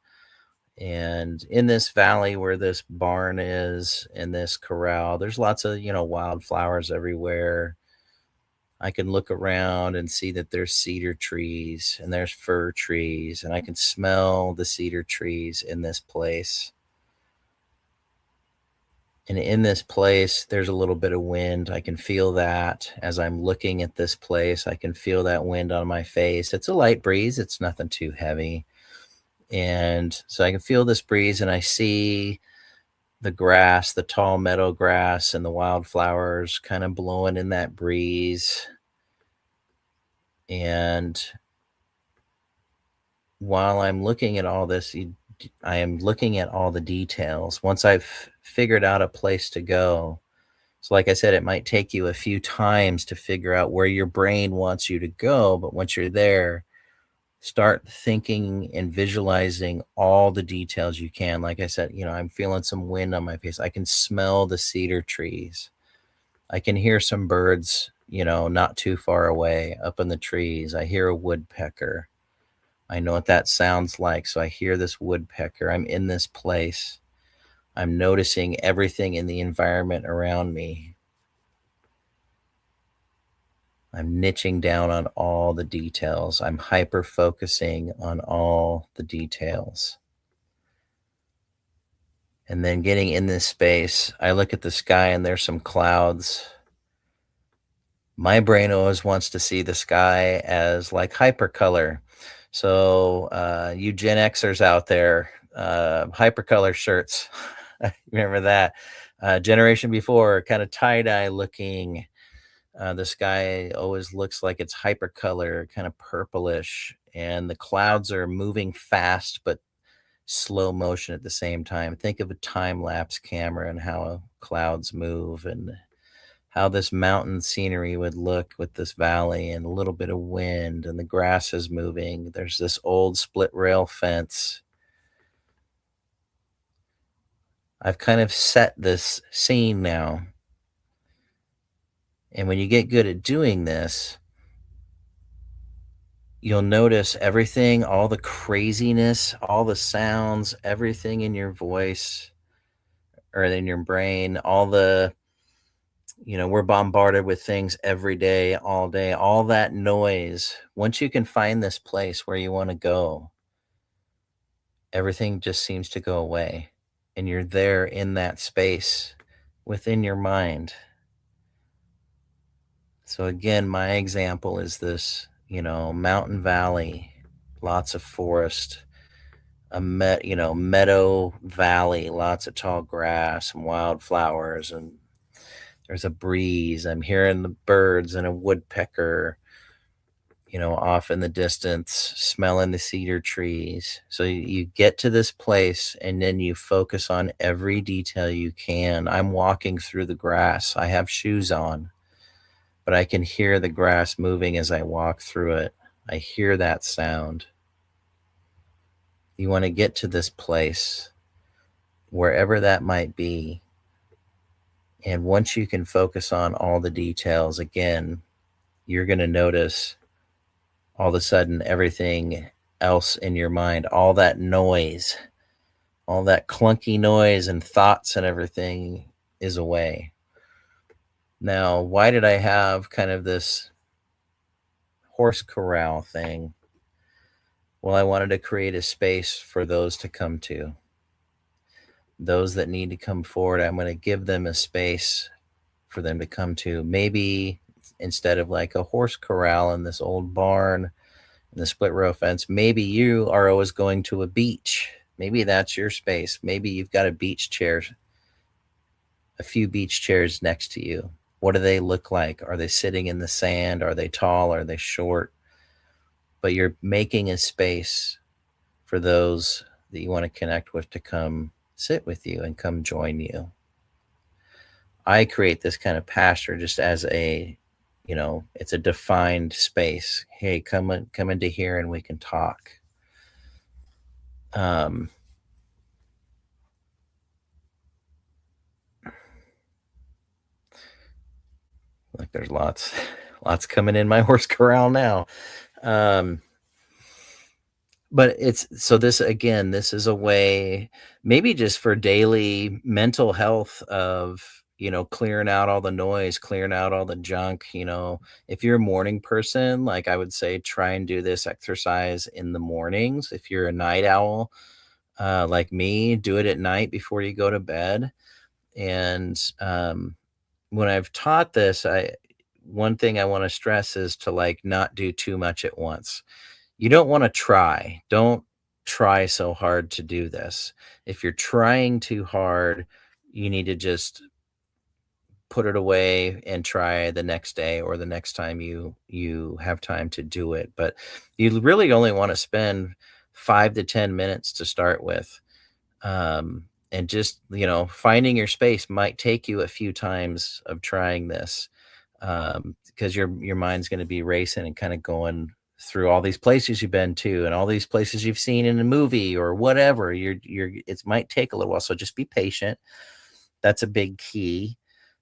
And in this valley where this barn is, in this corral, there's lots of, wildflowers everywhere. I can look around and see that there's cedar trees and there's fir trees, and I can smell the cedar trees in this place. And in this place, there's a little bit of wind. I can feel that as I'm looking at this place. I can feel that wind on my face. It's a light breeze, it's nothing too heavy. And so I can feel this breeze, and I see the grass, the tall meadow grass, and the wildflowers kind of blowing in that breeze. And while I'm looking at all this, I am looking at all the details. Once I've figured out a place to go, so like I said, it might take you a few times to figure out where your brain wants you to go, but once you're there, start thinking and visualizing all the details you can. Like I said, I'm feeling some wind on my face. I can smell the cedar trees. I can hear some birds, not too far away up in the trees. I hear a woodpecker. I know what that sounds like. So I hear this woodpecker. I'm in this place. I'm noticing everything in the environment around me. I'm niching down on all the details. I'm hyper focusing on all the details. And then getting in this space, I look at the sky and there's some clouds. My brain always wants to see the sky as like hypercolor. So you Gen Xers out there, hypercolor shirts, remember that? Generation before, kind of tie-dye looking. The sky always looks like it's hypercolor, kind of purplish, and the clouds are moving fast but slow motion at the same time. Think of a time-lapse camera and how clouds move, and how this mountain scenery would look with this valley and a little bit of wind, and the grass is moving. There's this old split rail fence. I've kind of set this scene now. And when you get good at doing this, you'll notice everything, all the craziness, all the sounds, everything in your voice or in your brain, we're bombarded with things every day, all day, all that noise. Once you can find this place where you want to go, everything just seems to go away. And you're there in that space within your mind. So again, my example is this, mountain valley, lots of forest, meadow valley, lots of tall grass and wildflowers, and there's a breeze. I'm hearing the birds and a woodpecker, off in the distance, smelling the cedar trees. So you get to this place and then you focus on every detail you can. I'm walking through the grass. I have shoes on, but I can hear the grass moving as I walk through it. I hear that sound. You want to get to this place, wherever that might be. And once you can focus on all the details, again, you're going to notice all of a sudden everything else in your mind, all that noise, all that clunky noise and thoughts and everything is away. Now, why did I have kind of this horse corral thing? Well, I wanted to create a space for those to come to. Those that need to come forward, I'm going to give them a space for them to come to. Maybe instead of like a horse corral in this old barn and the split rail fence, maybe you are always going to a beach. Maybe that's your space. Maybe you've got a few beach chairs next to you. What do they look like? Are they sitting in the sand? Are they tall? Are they short? But you're making a space for those that you want to connect with to come sit with you and come join you. I create this kind of pasture just as it's a defined space. Hey, come into here and we can talk. there's lots coming in my horse corral now. Um, but it's so this again, this is a way maybe just for daily mental health of, clearing out all the noise, clearing out all the junk. If you're a morning person, like I would say, try and do this exercise in the mornings. If you're a night owl, like me, do it at night before you go to bed. And when I've taught this, I one thing I want to stress is to like not do too much at once. You don't want to try. Don't try so hard to do this. If you're trying too hard, you need to just put it away and try the next day or the next time you have time to do it. But you really only want to spend 5 to 10 minutes to start with. And just, finding your space might take you a few times of trying this, because your mind's going to be racing and kind of going through all these places you've been to and all these places you've seen in a movie or whatever. It might take a little while, so just be patient. That's a big key.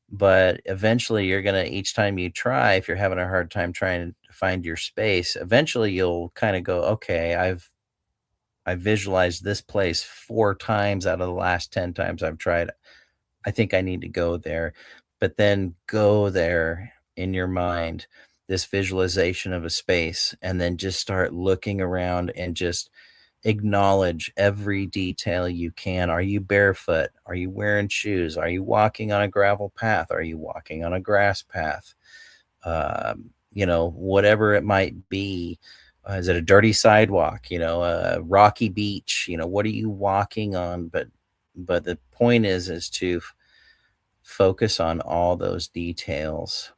But eventually, you're gonna each time you try, if you're having a hard time trying to find your space, eventually you'll kind of go, okay, I visualized this place 4 times out of the last 10 times I've tried. I think I need to go there. But then go there in your mind, this visualization of a space, and then just start looking around and just acknowledge every detail you can. Are you barefoot? Are you wearing shoes? Are you walking on a gravel path? Are you walking on a grass path? Whatever it might be. Is it a dirty sidewalk? A rocky beach? What are you walking on? But the point is to focus on all those details.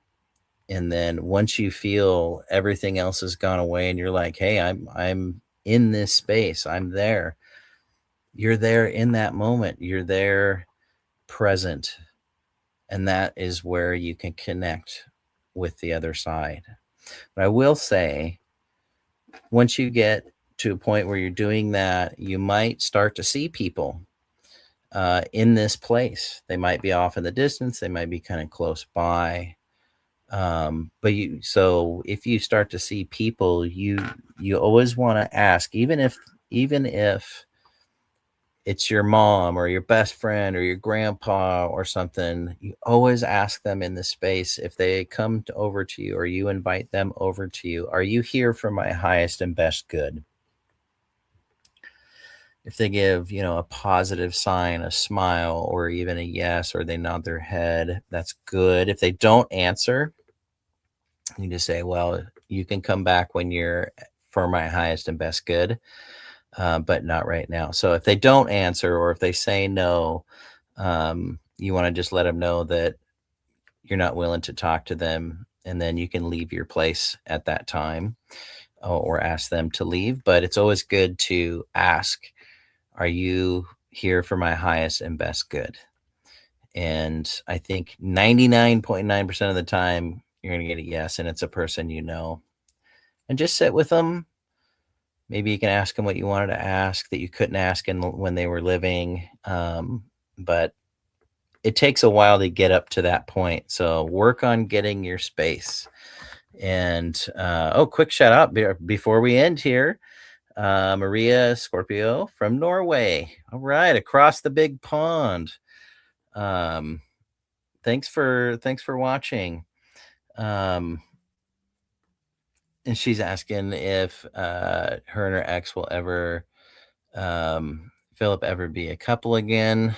And then once you feel everything else has gone away and you're like, hey, I'm in this space, I'm there. You're there in that moment. You're there present. And that is where you can connect with the other side. But I will say, once you get to a point where you're doing that, you might start to see people in this place. They might be off in the distance, they might be kind of close by. So if you start to see people, you always want to ask, even if it's your mom or your best friend or your grandpa or something, you always ask them in the space, if they come over to you or you invite them over to you, are you here for my highest and best good? If they give, a positive sign, a smile, or even a yes, or they nod their head, that's good. If they don't answer, you just say, well, you can come back when you're for my highest and best good, but not right now. So if they don't answer or if they say no, you want to just let them know that you're not willing to talk to them, and then you can leave your place at that time, or ask them to leave. But it's always good to ask, are you here for my highest and best good? And I think 99.9% of the time, you're going to get a yes, and it's a person you know. And just sit with them. Maybe you can ask them what you wanted to ask that you couldn't ask when they were living. But it takes a while to get up to that point. So work on getting your space. And quick shout out before we end here. Maria Scorpio from Norway. All right, across the big pond. Thanks for watching. And she's asking if her and her ex will ever, Philip, ever be a couple again.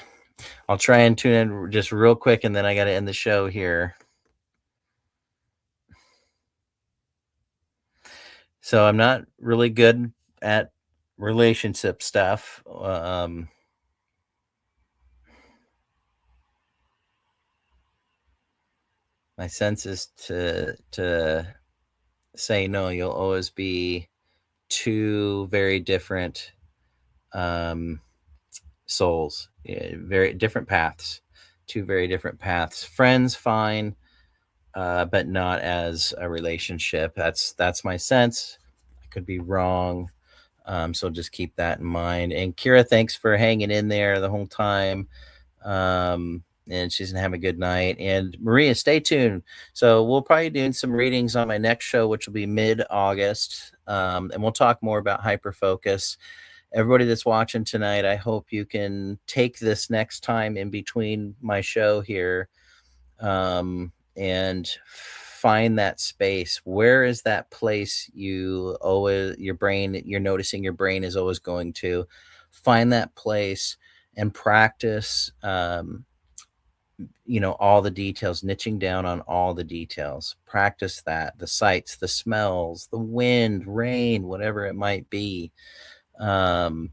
I'll try and tune in just real quick, and then I got to end the show here. So I'm not really good at relationship stuff. My sense is to say no. You'll always be two very different souls, very different paths, two very different paths. Friends, fine, but not as a relationship. That's my sense. I could be wrong. So just keep that in mind. And Kira, thanks for hanging in there the whole time. and she's gonna have a good night. And Maria, stay tuned. So we'll probably doing some readings on my next show, which will be mid-August, and we'll talk more about hyperfocus. Everybody that's watching tonight, I hope you can take this next time in between my show here, and find that space. Where is that place you're noticing your brain is always going to? Find that place and practice, all the details, niching down on all the details. Practice that, the sights, the smells, the wind, rain, whatever it might be. And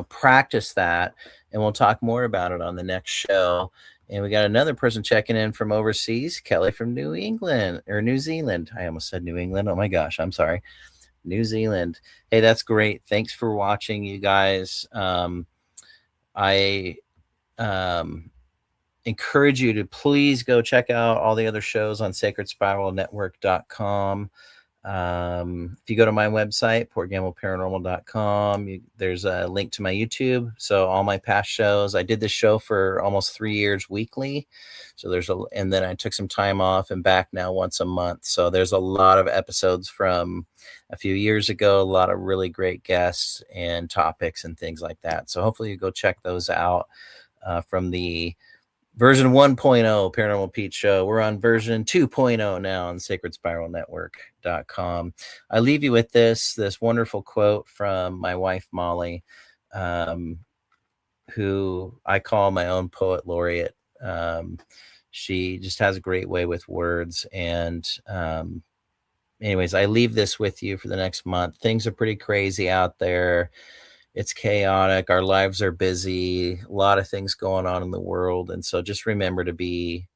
practice that, and we'll talk more about it on the next show. And we got another person checking in from overseas, Kelly from New England or New Zealand. I almost said New England. Oh my gosh, I'm sorry. New Zealand. Hey, that's great. Thanks for watching, you guys. I encourage you to please go check out all the other shows on SacredSpiralNetwork.com. If you go to my website, portgambleparanormal.com, there's a link to my YouTube. So all my past shows, I did this show for almost 3 years weekly. So and then I took some time off and back now once a month. So there's a lot of episodes from a few years ago, a lot of really great guests and topics and things like that. So hopefully you go check those out, from the version 1.0 Paranormal Pete Show. We're on version 2.0 now on SacredSpiralNetwork.com. I leave you with this wonderful quote from my wife, Molly, who I call my own poet laureate. She just has a great way with words. And anyways, I leave this with you for the next month. Things are pretty crazy out there. It's chaotic. Our lives are busy. A lot of things going on in the world. And so just remember to be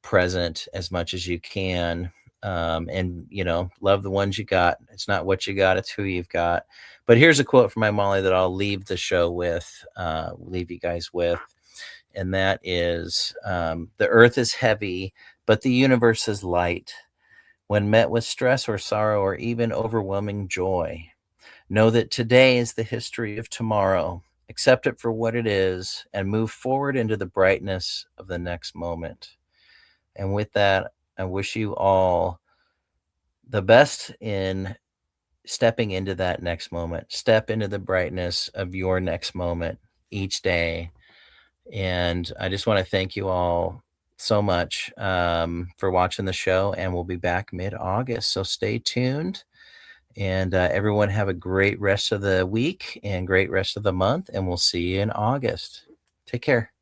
present as much as you can. And, love the ones you got. It's not what you got, it's who you've got. But here's a quote from my Molly that I'll leave the show with, leave you guys with. And that is, the earth is heavy, but the universe is light. When met with stress or sorrow or even overwhelming joy, know that today is the history of tomorrow. Accept it for what it is and move forward into the brightness of the next moment. And with that, I wish you all the best in stepping into that next moment. Step into the brightness of your next moment each day. And I just want to thank you all so much for watching the show. And we'll be back mid-August. So stay tuned. And everyone have a great rest of the week and great rest of the month. And we'll see you in August. Take care.